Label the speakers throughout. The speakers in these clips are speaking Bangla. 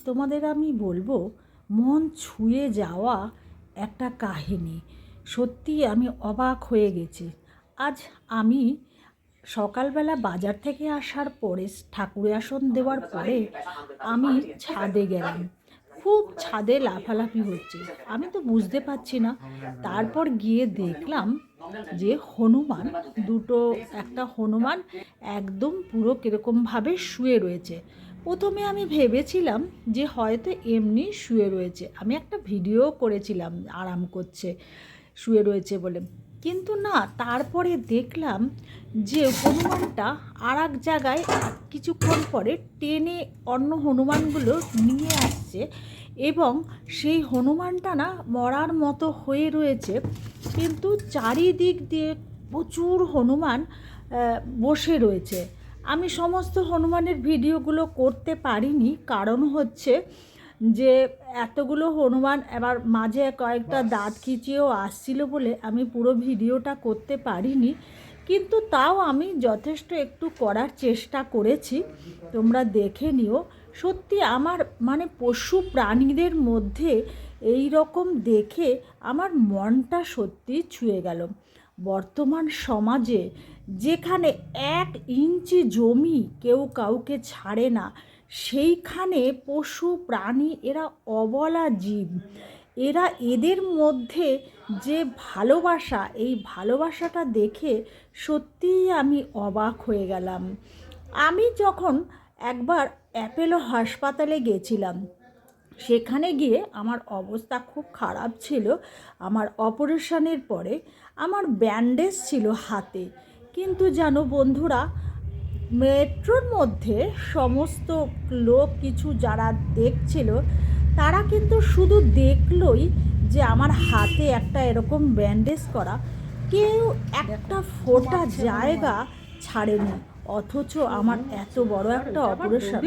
Speaker 1: তোমাদের আমি বলবো মন ছুঁয়ে যাওয়া একটা কাহিনী। সত্যি আমি অবাক হয়ে গেছি। আজ আমি সকালবেলা বাজার থেকে আসার পরে ঠাকুরের আসন দেওয়ার পরে আমি ছাদে গেলাম। খুব ছাদে লাফালাফি হচ্ছে, আমি তো বুঝতে পারছি না। তারপর গিয়ে দেখলাম যে হনুমান দুটো, একটা হনুমান একদম পুরো কীরকমভাবে শুয়ে রয়েছে। প্রথমে আমি ভেবেছিলাম যে হয়তো এমনি শুয়ে রয়েছে, আমি একটা ভিডিও করেছিলাম আরাম করছে শুয়ে রয়েছে বলে, কিন্তু না, তারপরে দেখলাম যে হনুমানটা আর এক জায়গায় কিছুক্ষণ পরে টেনে অন্য হনুমানগুলো নিয়ে আসছে এবং সেই হনুমানটা না মরার মতো হয়ে রয়েছে, কিন্তু চারিদিক দিয়ে প্রচুর হনুমান বসে রয়েছে। আমি সমস্ত হনুমানের ভিডিওগুলো করতে পারিনি, কারণ হচ্ছে যে এতগুলো হনুমান এবার মাঝে কয়েকটা দাঁত খিচিয়েও আসছিল বলে আমি পুরো ভিডিওটা করতে পারিনি, কিন্তু তাও আমি যথেষ্ট একটু করার চেষ্টা করেছি, তোমরা দেখে নিও। সত্যি আমার মানে পশু প্রাণীদের মধ্যে এই রকম দেখে আমার মনটা সত্যি ছুঁয়ে গেল। বর্তমান সমাজে যেখানে 1 ইঞ্চি জমি কেউ কাউকে ছাড়ে না, সেইখানে পশু প্রাণী এরা অবলা জীব, এরা এদের মধ্যে যে ভালোবাসা, এই ভালোবাসাটা দেখে সত্যিই আমি অবাক হয়ে গেলাম। আমি যখন একবার অ্যাপেলো হাসপাতালে গেছিলাম, সেখানে গিয়ে আমার অবস্থা খুব খারাপ ছিল। আমার অপারেশনের পরে আমার ব্যান্ডেজ ছিল হাতে, কিন্তু জানো বন্ধুরা, মেট্রোর মধ্যে সমস্ত লোক কিছু যারা দেখছিল, তারা কিন্তু শুধু দেখলই যে আমার হাতে একটা এরকম ব্যান্ডেজ করা, কেউ একটা ফোঁটা জায়গা ছাড়েনি। অথচ আমার এত বড় একটা অপারেশন,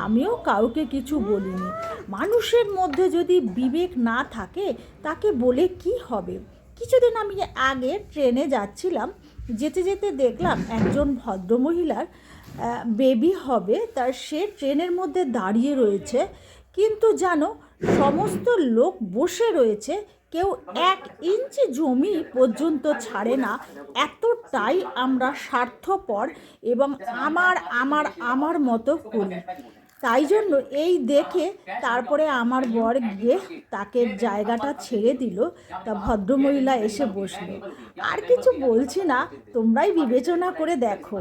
Speaker 1: আমিও কাউকে কিছু বলিনি। মানুষের মধ্যে যদি বিবেক না থাকে, তাকে বলে কি হবে? কিছুদিন আমি আগে ট্রেনে যাচ্ছিলাম, যেতে যেতে দেখলাম একজন ভদ্রমহিলার বেবি হবে, তার সে ট্রেনের মধ্যে দাঁড়িয়ে রয়েছে, কিন্তু জানো সমস্ত লোক বসে রয়েছে, কেউ 1 ইঞ্চি জমি পর্যন্ত ছাড়ে না। এতটাই আমরা স্বার্থপর এবং আমার আমার আমার মতো করি। তাই জন্য এই দেখে তারপরে আমার বর গিয়ে তাকে জায়গাটা ছেড়ে দিল, তা ভদ্রমহিলা এসে বসলো। আর কিছু বলছি না, তোমরাই বিবেচনা করে দেখো।